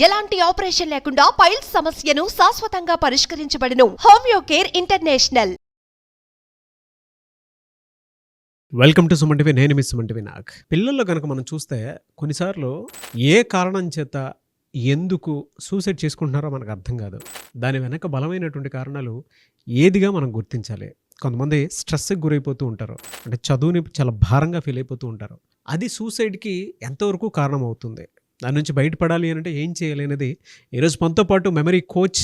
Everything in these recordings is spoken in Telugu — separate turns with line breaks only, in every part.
ఎలాంటి ఆపరేషన్ లేకుండా పైల్స్ సమస్యను శాశ్వతంగా పరిష్కరించబడును. Homeo care international.
Welcome to Suman TV. నేను మీ సుమన్ టీవీ నాగ్. పిల్లల్లో కనుక మనం చూస్తే కొన్నిసార్లు ఏ కారణం చేత ఎందుకు సూసైడ్ చేసుకుంటున్నారో మనకు అర్థం కాదు. దాని వెనక బలమైనటువంటి కారణాలు ఏదిగా మనం గుర్తించాలి. కొంతమంది స్ట్రెస్కి గురైపోతూ ఉంటారు, అంటే చదువుని చాలా భారంగా ఫీల్ అయిపోతూ ఉంటారు. అది సూసైడ్కి ఎంతవరకు కారణం అవుతుంది, దాని నుంచి బయటపడాలి అంటే ఏం చేయాలి అనేది ఈరోజు మనతో పాటు మెమరీ కోచ్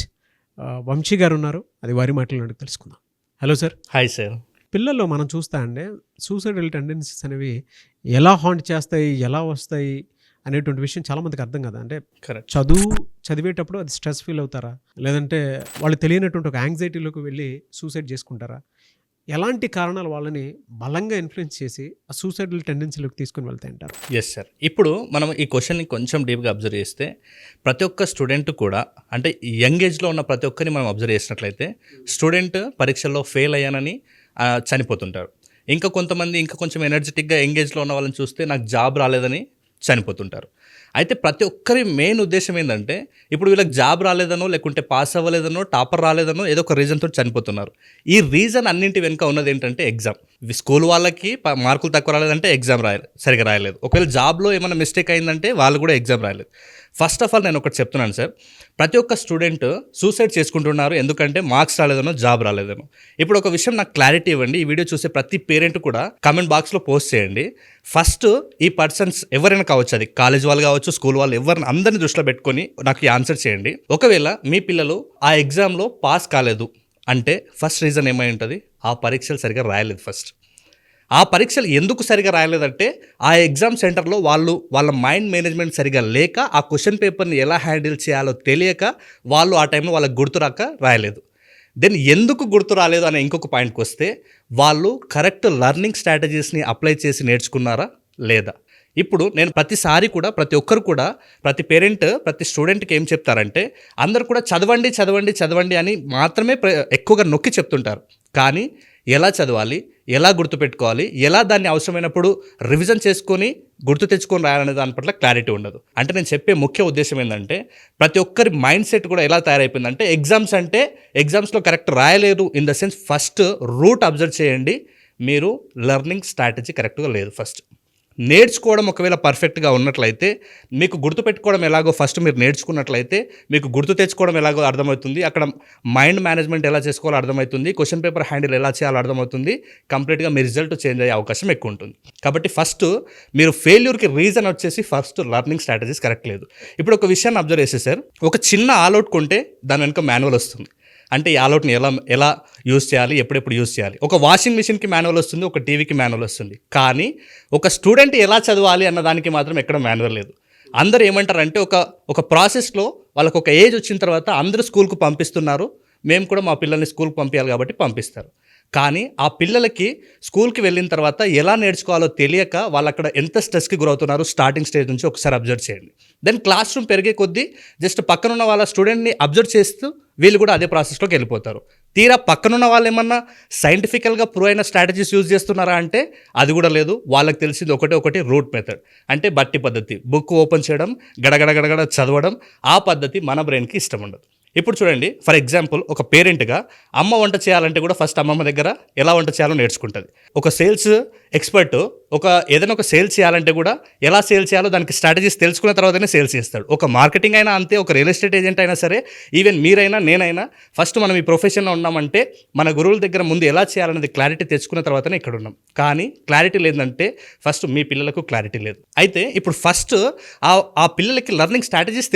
వంశీ గారు ఉన్నారు. అది వారి మాటలు తెలుసుకుందాం. Hello sir.
Hi sir.
పిల్లల్లో మనం చూస్తా అండి సూసైడల్ టెండెన్సీస్ అనేవి ఎలా హాంట్ చేస్తాయి, ఎలా వస్తాయి అనేటువంటి విషయం చాలామందికి అర్థం కదా. అంటే
కరెక్ట్.
చదివేటప్పుడు అది స్ట్రెస్ ఫీల్ అవుతారా, లేదంటే వాళ్ళు తెలియనటువంటి ఒక యాంగ్జైటీలోకి వెళ్ళి సూసైడ్ చేసుకుంటారా? ఎలాంటి కారణాలు వాళ్ళని బలంగా ఇన్ఫ్లుయెన్స్ చేసి ఆ సూసైడల్ టెండెన్సీలోకి తీసుకుని వెళ్తాయి అంటారు?
Yes sir. ఇప్పుడు మనం ఈ క్వశ్చన్ని కొంచెం డీప్గా అబ్జర్వ్ చేస్తే ప్రతి ఒక్క స్టూడెంట్ కూడా, అంటే యంగ్ ఏజ్లో ఉన్న ప్రతి ఒక్కరిని మనం అబ్జర్వ్ చేసినట్లయితే స్టూడెంట్ పరీక్షల్లో ఫెయిల్ అయ్యానని చనిపోతుంటారు. ఇంకా కొంతమంది ఇంకా కొంచెం ఎనర్జెటిక్గా యంగ్ ఏజ్లో ఉన్న వాళ్ళని చూస్తే నాకు జాబ్ రాలేదని చనిపోతుంటారు. అయితే ప్రతి ఒక్కరి మెయిన్ ఉద్దేశం ఏంటంటే ఇప్పుడు వీళ్ళకి జాబ్ రాలేదనో, లేకుంటే పాస్ అవ్వలేదనో, టాపర్ రాలేదనో ఏదో ఒక రీజన్తో చనిపోతున్నారు. ఈ రీజన్ అన్నింటి వెనుక ఉన్నది ఏంటంటే ఎగ్జామ్. స్కూల్ వాళ్ళకి మార్కులు తక్కువ రాలేదంటే ఎగ్జామ్ సరిగా రాయలేదు. ఒకవేళ జాబ్లో ఏమైనా మిస్టేక్ అయిందంటే వాళ్ళు కూడా ఎగ్జామ్ రాయలేదు. ఫస్ట్ ఆఫ్ ఆల్ నేను ఒకటి చెప్తున్నాను సార్, ప్రతి ఒక్క స్టూడెంట్ సూసైడ్ చేసుకుంటున్నారు ఎందుకంటే మార్క్స్ రాలేదనో, జాబ్ రాలేదనో. ఇప్పుడు ఒక విషయం నాకు క్లారిటీ ఇవ్వండి. ఈ వీడియో చూసే ప్రతి పేరెంట్ కూడా కామెంట్ బాక్స్లో పోస్ట్ చేయండి. ఫస్ట్ ఈ పర్సన్స్ ఎవరైనా కావచ్చు, అది కాలేజ్ వాళ్ళు కావచ్చు, స్కూల్ వాళ్ళు, ఎవరిని అందరిని దృష్టిలో పెట్టుకొని నాకు ఈ ఆన్సర్ చేయండి. ఒకవేళ మీ పిల్లలు ఆ ఎగ్జామ్లో పాస్ కాలేదు అంటే ఫస్ట్ రీజన్ ఏమై ఉంటుంది? ఆ పరీక్షలు సరిగా రాయలేదు. ఫస్ట్ ఆ పరీక్షలు ఎందుకు సరిగా రాయలేదంటే ఆ ఎగ్జామ్ సెంటర్లో వాళ్ళ మైండ్ మేనేజ్మెంట్ సరిగా లేక, ఆ క్వశ్చన్ పేపర్ని ఎలా హ్యాండిల్ చేయాలో తెలియక వాళ్ళు ఆ టైంలో వాళ్ళకి గుర్తురాక రాయలేదు. దెన్ ఎందుకు గుర్తు రాలేదు అనే ఇంకొక పాయింట్కి వస్తే, వాళ్ళు కరెక్ట్ లెర్నింగ్ స్ట్రాటజీస్ని అప్లై చేసి నేర్చుకున్నారా లేదా? ఇప్పుడు నేను ప్రతిసారి కూడా ప్రతి ఒక్కరు కూడా, ప్రతి పేరెంట్ ప్రతి స్టూడెంట్కి ఏం చెప్తారంటే అందరు కూడా చదవండి చదవండి చదవండి అని మాత్రమే ఎక్కువగా నొక్కి చెప్తుంటారు. కానీ ఎలా చదవాలి, ఎలా గుర్తుపెట్టుకోవాలి, ఎలా దాన్ని అవసరమైనప్పుడు రివిజన్ చేసుకొని గుర్తు తెచ్చుకొని రాయాలనే దాని పట్ల క్లారిటీ ఉండదు. అంటే నేను చెప్పే ముఖ్య ఉద్దేశం ఏంటంటే ప్రతి ఒక్కరి మైండ్ సెట్ కూడా ఎలా తయారైపోయిందంటే ఎగ్జామ్స్లో కరెక్ట్ రాయలేదు. In the sense first root observe చేయండి. మీరు లెర్నింగ్ స్ట్రాటజీ కరెక్ట్గా లేదు. ఫస్ట్ నేర్చుకోవడం ఒకవేళ పర్ఫెక్ట్గా ఉన్నట్లయితే, మీకు గుర్తుపెట్టుకోవడం ఎలాగో ఫస్ట్ మీరు నేర్చుకున్నట్లయితే మీకు గుర్తు తెచ్చుకోవడం ఎలాగో అర్థమవుతుంది. అక్కడ మైండ్ మేనేజ్మెంట్ ఎలా చేసుకోవాలో అర్థమవుతుంది. క్వశ్చన్ పేపర్ హ్యాండిల్ ఎలా చేయాలో అర్థమవుతుంది. కంప్లీట్గా మీ రిజల్ట్ చేంజ్ అయ్యే అవకాశం ఎక్కువ ఉంటుంది. కాబట్టి ఫస్ట్ మీరు ఫెయిల్యూర్కి రీజన్ వచ్చేసి ఫస్ట్ లెర్నింగ్ స్ట్రాటజీస్ కరెక్ట్ లేదు. ఇప్పుడు ఒక విషయాన్ని అబ్జర్వ్ చేసేసారు, ఒక చిన్న ఆల్అవుట్ కొంటే దాని వెనుక మాన్యువల్ వస్తుంది. అంటే ఈ ఆల్అవుట్ని ఎలా యూజ్ చేయాలి, ఎప్పుడెప్పుడు యూజ్ చేయాలి. ఒక వాషింగ్ మిషన్కి మాన్యువల్ వస్తుంది, ఒక టీవీకి మాన్యువల్ వస్తుంది. కానీ ఒక స్టూడెంట్ ఎలా చదవాలి అన్న దానికి మాత్రం ఎక్కడ మాన్యువల్ లేదు. అందరూ ఏమంటారంటే ఒక ప్రాసెస్లో వాళ్ళకు ఒక ఏజ్ వచ్చిన తర్వాత అందరూ స్కూల్కు పంపిస్తున్నారు, మేము కూడా మా పిల్లల్ని స్కూల్కి పంపించాలి కాబట్టి పంపిస్తారు. కానీ ఆ పిల్లలకి స్కూల్కి వెళ్ళిన తర్వాత ఎలా నేర్చుకోవాలో తెలియక వాళ్ళు అక్కడ ఎంత స్ట్రెస్కి గురవుతున్నారు స్టార్టింగ్ స్టేజ్ నుంచి ఒకసారి అబ్జర్వ్ చేయండి. దెన్ క్లాస్ రూమ్ పెరిగే కొద్దీ జస్ట్ పక్కనున్న వాళ్ళ స్టూడెంట్ని అబ్జర్వ్ చేస్తూ వీళ్ళు కూడా అదే ప్రాసెస్లోకి వెళ్ళిపోతారు. తీరా పక్కనున్న వాళ్ళు ఏమన్నా సైంటిఫికల్గా ప్రూవ్ అయిన స్ట్రాటజీస్ యూజ్ చేస్తున్నారా అంటే అది కూడా లేదు. వాళ్ళకి తెలిసింది ఒకటి రూట్ మెథడ్, అంటే బట్టి పద్ధతి. బుక్ ఓపెన్ చేయడం, గడగడ చదవడం, ఆ పద్ధతి మన బ్రెయిన్కి ఇష్టం ఉండదు. ఇప్పుడు చూడండి, ఫర్ ఎగ్జాంపుల్ ఒక పేరెంట్గా అమ్మ వంట చేయాలంటే కూడా ఫస్ట్ అమ్మమ్మ దగ్గర ఎలా వంట చేయాలో నేర్చుకుంటుంది. ఒక సేల్స్ ఎక్స్పర్ట్ ఏదైనా ఒక సేల్స్ చేయాలంటే కూడా ఎలా సేల్ చేయాలో దానికి స్ట్రాటజీస్ తెలుసుకున్న తర్వాతనే సేల్స్ చేస్తాడు. ఒక మార్కెటింగ్ అయినా అంతే, ఒక రియల్ ఎస్టేట్ ఏజెంట్ అయినా సరే, ఈవెన్ మీరైనా నేనైనా ఫస్ట్ మనం ఈ ప్రొఫెషన్లో ఉన్నామంటే మన గురువుల దగ్గర ముందు ఎలా చేయాలనేది క్లారిటీ తెచ్చుకున్న తర్వాతనే ఇక్కడ ఉన్నాం. కానీ క్లారిటీ లేదంటే ఫస్ట్ మీ పిల్లలకు క్లారిటీ లేదు. అయితే ఇప్పుడు ఫస్ట్ ఆ పిల్లలకి లెర్నింగ్ స్ట్రాటజీస్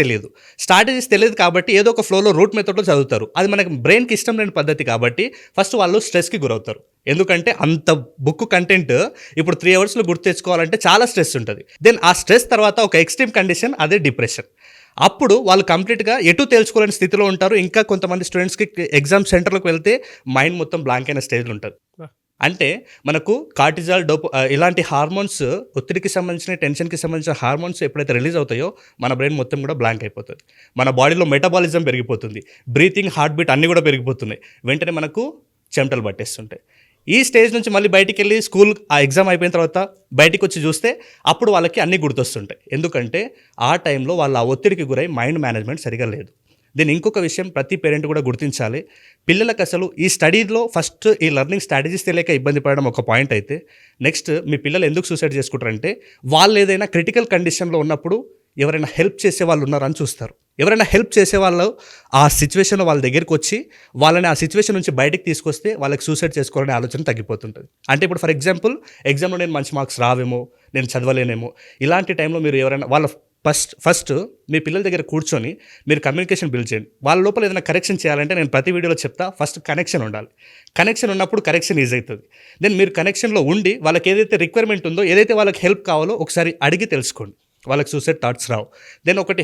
తెలియదు కాబట్టి ఏదో ఒక ఫ్లోలో రూట్ మెథడ్లో చదువుతారు. అది మనకి బ్రెయిన్కి ఇష్టం లేని పద్ధతి కాబట్టి ఫస్ట్ వాళ్ళు స్ట్రెస్కి గురవుతారు. ఎందుకంటే అంత బుక్ కంటెంట్ ఇప్పుడు 3 అవర్స్లో గుర్తు తెచ్చుకోవాలంటే చాలా స్ట్రెస్ ఉంటుంది. దెన్ ఆ స్ట్రెస్ తర్వాత ఒక ఎక్స్ట్రీమ్ కండిషన్, అదే డిప్రెషన్. అప్పుడు వాళ్ళు కంప్లీట్గా ఎటు తెలుసుకోలేని స్థితిలో ఉంటారు. ఇంకా కొంతమంది స్టూడెంట్స్కి ఎగ్జామ్ సెంటర్లోకి వెళ్తే మైండ్ మొత్తం బ్లాంక్ అయిన స్టేజ్లో ఉంటుంది. అంటే మనకు కార్టిజాల్, ఇలాంటి హార్మోన్స్, ఒత్తిడికి సంబంధించిన, టెన్షన్కి సంబంధించిన హార్మోన్స్ ఎప్పుడైతే రిలీజ్ అవుతాయో మన బ్రెయిన్ మొత్తం కూడా బ్లాంక్ అయిపోతుంది. మన బాడీలో మెటబాలిజం పెరిగిపోతుంది, బ్రీతింగ్, హార్ట్ బీట్ అన్నీ కూడా పెరిగిపోతున్నాయి. వెంటనే మనకు చెమటలు పట్టేస్తుంటాయి. ఈ స్టేజ్ నుంచి మళ్ళీ బయటికి వెళ్ళి స్కూల్ ఆ ఎగ్జామ్ అయిపోయిన తర్వాత బయటికి వచ్చి చూస్తే అప్పుడు వాళ్ళకి అన్నీ గుర్తొస్తుంటాయి. ఎందుకంటే ఆ టైంలో వాళ్ళ ఆ ఒత్తిడికి గురై మైండ్ మేనేజ్మెంట్ సరిగా లేదు. దీని ఇంకొక విషయం ప్రతి పేరెంట్ కూడా గుర్తించాలి. పిల్లలకు అసలు ఈ స్టడీలో ఫస్ట్ ఈ లెర్నింగ్ స్ట్రాటజీస్ తెలియక ఇబ్బంది పడడం ఒక పాయింట్ అయితే, నెక్స్ట్ మీ పిల్లలు ఎందుకు సూసైడ్ చేసుకుంటారంటే వాళ్ళు ఏదైనా క్రిటికల్ కండిషన్లో ఉన్నప్పుడు ఎవరైనా హెల్ప్ చేసే వాళ్ళు ఉన్నారని చూస్తారు. ఎవరైనా హెల్ప్ చేసే వాళ్ళు ఆ సిచ్యువేషన్లో వాళ్ళ దగ్గరికి వచ్చి వాళ్ళని ఆ సిచ్యువేషన్ నుంచి బయటికి తీసుకొస్తే వాళ్ళకి సూసైడ్ చేసుకోవాలనే ఆలోచన తగ్గిపోతుంటుంది. అంటే ఇప్పుడు ఫర్ ఎగ్జాంపుల్ ఎగ్జామ్లో నేను మంచి మార్క్స్ రావేమో, నేను చదవలేనేమో, ఇలాంటి టైంలో మీరు ఎవరైనా వాళ్ళ ఫస్ట్ మీ పిల్లల దగ్గర కూర్చొని మీరు కమ్యూనికేషన్ బిల్డ్ చేయండి. వాళ్ళ లోపల ఏదైనా కరెక్షన్ చేయాలంటే నేను ప్రతి వీడియోలో చెప్తా, ఫస్ట్ కనెక్షన్ ఉండాలి. కనెక్షన్ ఉన్నప్పుడు కరెక్షన్ ఈజీ అవుతుంది. దెన్ మీరు కనెక్షన్లో ఉండి వాళ్ళకి ఏదైతే రిక్వైర్మెంట్ ఉందో, ఏదైతే వాళ్ళకి హెల్ప్ కావాలో ఒకసారి అడిగి తెలుసుకోండి. వాళ్ళకి సూసైడ్ థాట్స్ రావు. దెన్ ఒకటి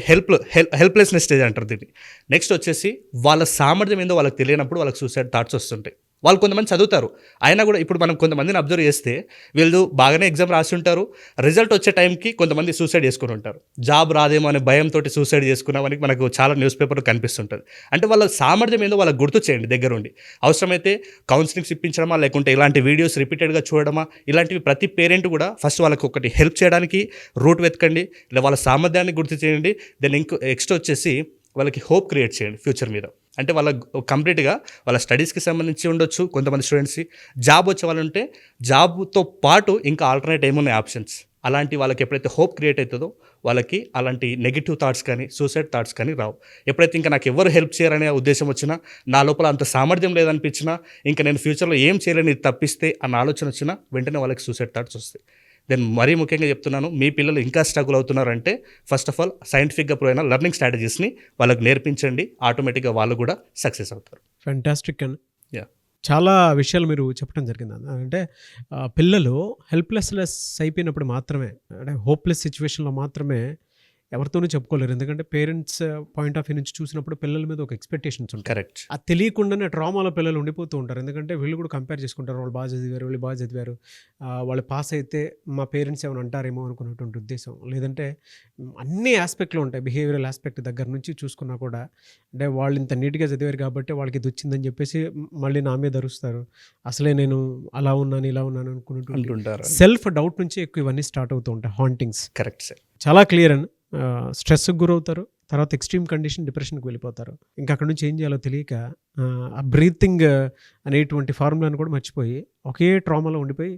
హెల్ప్లెస్నెస్ స్టేజ్ అంటారు దీన్ని. నెక్స్ట్ వచ్చేసి వాళ్ళ సామర్థ్యం ఏందో వాళ్ళకి తెలియనప్పుడు వాళ్ళకి సూసైడ్ థాట్స్ వస్తుంటాయి. వాళ్ళు కొంతమంది చదువుతారు, అయినా కూడా ఇప్పుడు మనం కొంతమందిని అబ్జర్వ్ చేస్తే వీళ్ళు బాగానే ఎగ్జామ్ రాసి ఉంటారు, రిజల్ట్ వచ్చే టైంకి కొంతమంది సూసైడ్ చేసుకుని ఉంటారు. జాబ్ రాదేమో అనే భయంతో సూసైడ్ చేసుకున్నామని మనకు చాలా న్యూస్ పేపర్లో కనిపిస్తుంటుంది. అంటే వాళ్ళ సామర్థ్యం ఏందో వాళ్ళకి గుర్తు చేయండి దగ్గరుండి. అవసరమైతే కౌన్సిలింగ్స్ ఇప్పించడమా, లేకుంటే ఇలాంటి వీడియోస్ రిపీటెడ్గా చూడడమా, ఇలాంటివి ప్రతి పేరెంట్ కూడా ఫస్ట్ వాళ్ళకి ఒకటి హెల్ప్ చేయడానికి రూట్ వెతకండి, లేదా వాళ్ళ సామర్థ్యాన్ని గుర్తు చేయండి. దెన్ నెక్స్ట్ వచ్చేసి వాళ్ళకి హోప్ క్రియేట్ చేయండి ఫ్యూచర్ మీద. అంటే వాళ్ళ కంప్లీట్గా వాళ్ళ స్టడీస్కి సంబంధించి ఉండొచ్చు, కొంతమంది స్టూడెంట్స్కి జాబ్ వచ్చే వాళ్ళు ఉంటే జాబ్తో పాటు ఇంకా ఆల్టర్నేట్ ఏమున్నాయి ఆప్షన్స్, అలాంటి వాళ్ళకి ఎప్పుడైతే హోప్ క్రియేట్ అవుతుందో వాళ్ళకి అలాంటి నెగిటివ్ థాట్స్ కానీ సూసైడ్ థాట్స్ కానీ రావు. ఎప్పుడైతే ఇంకా నాకు ఎవరు హెల్ప్ చేయరనే ఉద్దేశం వచ్చినా, నా లోపల అంత సామర్థ్యం లేదనిపించినా, ఇంకా నేను ఫ్యూచర్లో ఏం చేయలేని తప్పిస్తే అన్న ఆలోచన వచ్చినా వెంటనే వాళ్ళకి సూసైడ్ థాట్స్ వస్తాయి. దెన్ మరీ ముఖ్యంగా చెప్తున్నాను, మీ పిల్లలు ఇంకా స్ట్రగుల్ అవుతున్నారంటే ఫస్ట్ ఆఫ్ ఆల్ సైంటిఫిక్గా ప్రూవ్ అయిన లెర్నింగ్ స్ట్రాటజీస్ని వాళ్ళకి నేర్పించండి. ఆటోమేటిక్గా వాళ్ళు కూడా సక్సెస్ అవుతారు.
ఫ్యాంటాస్టిక్ అండి.
యా,
చాలా విషయాలు మీరు చెప్పడం జరిగింది. అంటే పిల్లలు హెల్ప్లెస్నెస్ అయిపోయినప్పుడు మాత్రమే, అంటే హోప్లెస్ సిచ్యువేషన్లో మాత్రమే ఎవరితోనూ చెప్పుకోలేరు. ఎందుకంటే పేరెంట్స్ పాయింట్ ఆఫ్ వ్యూ నుంచి చూసినప్పుడు పిల్లల మీద ఒక ఎక్స్పెక్టేషన్స్ ఉంటాయి.
కరెక్ట్.
అది తెలియకుండానే ట్రామాలో పిల్లలు ఉండిపోతూ ఉంటారు. ఎందుకంటే వీళ్ళు కూడా కంపేర్ చేసుకుంటారు, వాళ్ళు బాగా చదివారు, వీళ్ళు బాగా చదివారు, వాళ్ళు పాస్ అయితే మా పేరెంట్స్ ఏమైనా అంటారేమో అనుకున్నటువంటి ఉద్దేశం. లేదంటే అన్ని ఆస్పెక్ట్లో ఉంటాయి, బిహేవియరల్ ఆస్పెక్ట్ దగ్గర నుంచి చూసుకున్నా కూడా. అంటే వాళ్ళు ఇంత నీట్గా చదివారు కాబట్టి వాళ్ళకి ఇది వచ్చిందని చెప్పేసి మళ్ళీ నా మీద అరుస్తారు, అసలే నేను అలా ఉన్నాను ఇలా ఉన్నాను అనుకున్నట్టు సెల్ఫ్ డౌట్ నుంచి ఎక్కువ ఇవన్నీ స్టార్ట్ అవుతూ ఉంటాయి, హాంటింగ్స్.
Correct sir.
చాలా క్లియర్ అని. స్ట్రెస్కి గురవుతారు, తర్వాత ఎక్స్ట్రీమ్ కండిషన్ డిప్రెషన్కి వెళ్ళిపోతారు. ఇంకా అక్కడ నుంచి ఏం చేయాలో తెలియక ఆ బ్రీతింగ్ అనేటువంటి ఫార్ములాను కూడా మర్చిపోయి ఒకే ట్రామాలో ఉండిపోయి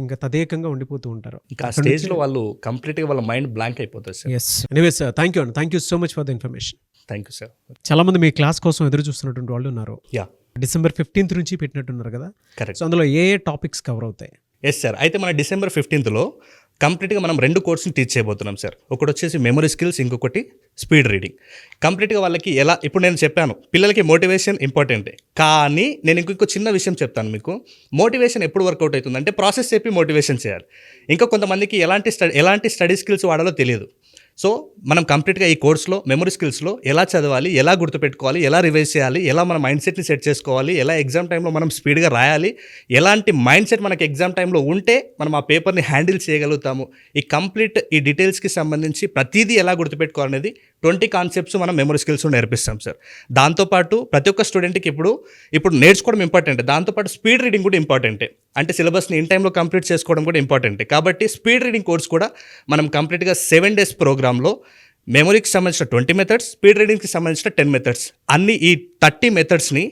ఇంకా తదేకంగా ఉండిపోతూ ఉంటారు.
ఇంకా ఆ స్టేజ్లో వాళ్ళు కంప్లీట్గా వాళ్ళ మైండ్ బ్లాంక్ అయిపోతుంది sir.
Yes, anyways thank you అండి, thank you so much for the information.
Thank you sir.
చాలామంది మీ క్లాస్ కోసం ఎదురు చూస్తున్నటువంటి వాళ్ళు ఉన్నారు.
యా,
December 15th నుంచి పెట్టినట్టున్నారు కదా.
కరెక్ట్.
సో అందులో ఏ టాపిక్స్ కవర్ అవుతాయి?
Yes sir. అయితే మన December 15th కంప్లీట్గా మనం 2 కోర్సుని టీచ్ చేయబోతున్నాం సార్. ఒకటి వచ్చేసి మెమరీ స్కిల్స్, ఇంకొకటి స్పీడ్ రీడింగ్. కంప్లీట్గా వాళ్ళకి ఎలా, ఇప్పుడు నేను చెప్పాను పిల్లలకి మోటివేషన్ ఇంపార్టెంటే, కానీ నేను ఇంకొక చిన్న విషయం చెప్తాను మీకు. మోటివేషన్ ఎప్పుడు వర్కౌట్ అవుతుందంటే ప్రాసెస్ చెప్పి మోటివేషన్ చేయాలి. ఇంకా కొంతమందికి ఎలాంటి స్టడీ స్కిల్స్ వాడాలో తెలియదు. సో మనం కంప్లీట్గా ఈ కోర్సులో మెమరీ స్కిల్స్లో ఎలా చదవాలి, ఎలా గుర్తుపెట్టుకోవాలి, ఎలా రివైజ్ చేయాలి, ఎలా మన మైండ్ సెట్ని సెట్ చేసుకోవాలి, ఎలా ఎగ్జామ్ టైంలో మనం స్పీడ్గా రాయాలి, ఎలాంటి మైండ్ సెట్ మనకి ఎగ్జామ్ టైంలో ఉంటే మనం ఆ పేపర్ని హ్యాండిల్ చేయగలుగుతాము, ఈ డీటెయిల్స్కి సంబంధించి ప్రతిదీ ఎలా గుర్తుపెట్టుకోవాలనేది 20 కాన్సెప్ట్స్ మనం మెమరీ స్కిల్స్ నేర్పిస్తాం సార్. దాంతోపాటు ప్రతి ఒక్క స్టూడెంట్కి ఇప్పుడు నేర్చుకోవడం ఇంపార్టెంటే, దాంతోపాటు స్పీడ్ రీడింగ్ కూడా ఇంపార్టెంటే. అంటే సిలబస్ని ఇన్ టైంలో కంప్లీట్ చేసుకోవడం కూడా ఇంపార్టెంటే. కాబట్టి స్పీడ్ రీడింగ్ కోర్స్ కూడా మనం కంప్లీట్గా 7 days ప్రోగ్రాంలో మెమరీకి సంబంధించిన 20 మెథడ్స్, స్పీడ్ రీడింగ్కి సంబంధించిన 10 మెథడ్స్, అన్ని ఈ 30 మెథడ్స్ని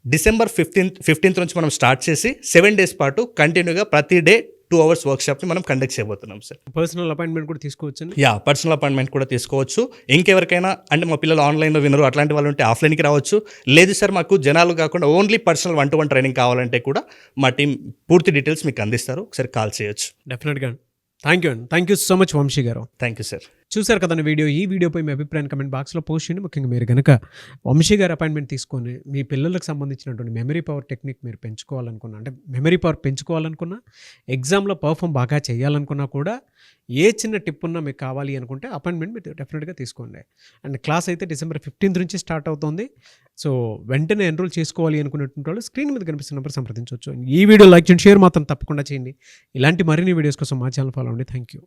December 15th నుంచి మనం స్టార్ట్ చేసి 7 days పాటు కంటిన్యూగా ప్రతి డే 2 hours వర్క్షాప్ని మనం కండక్ట్ చేయబోతున్నాం సార్.
పర్సనల్ అపాయింట్మెంట్ కూడా తీసుకోవచ్చు?
యా, పర్సనల్ అపాయింట్మెంట్ కూడా తీసుకోవచ్చు. ఇంకెవరికైనా అంటే మా పిల్లలు ఆన్లైన్లో వినరు అట్లాంటి వాళ్ళు ఉంటే ఆఫ్లైన్కి రావచ్చు. లేదు సార్ మాకు జనాలు కాకుండా ఓన్లీ పర్సనల్ 1-to-1 ట్రైనింగ్ కావాలంటే కూడా మా టీం పూర్తి డీటెయిల్స్ మీకు అందిస్తారు, ఒకసారి కాల్ చేయొచ్చు.
డెఫినెట్గా. థ్యాంక్ యూ అండి, thank you so much Vamshi garu.
Thank you sir.
చూసారు కదండి వీడియో. ఈ వీడియోపై మీ అభిప్రాయం కమెంట్ బాక్స్లో పోస్ట్ చేయండి. ముఖ్యంగా మీరు కనుక వంశీ గారు అపాయింట్మెంట్ తీసుకొని మీ పిల్లలకు సంబంధించినటువంటి మెమరీ పవర్ టెక్నిక్ మీరు పెంచుకోవాలనుకున్నా, అంటే మెమరీ పవర్ పెంచుకోవాలనుకున్నా, ఎగ్జామ్లో పర్ఫామ్ బాగా చేయాలనుకున్నా కూడా ఏ చిన్న టిప్ ఉన్నా మీకు కావాలి అనుకుంటే అపాయింట్మెంట్ మీరు డెఫినెట్గా తీసుకోండి. అండ్ క్లాస్ అయితే December 15th నుంచి స్టార్ట్ అవుతుంది. సో వెంటనే ఎన్రోల్ చేసుకోవాలి అనుకున్నటువంటి వాళ్ళు స్క్రీన్ మీద కనిపిస్తున్న నెంబర్ సంప్రదించవచ్చు. ఈ వీడియో లైక్ చేయండి, షేర్ మాత్రం తప్పకుండా చేయండి. ఇలాంటి మరిన్ని వీడియోస్ కోసం మా ఛానల్ ఫాలో అవ్వండి. Thank you.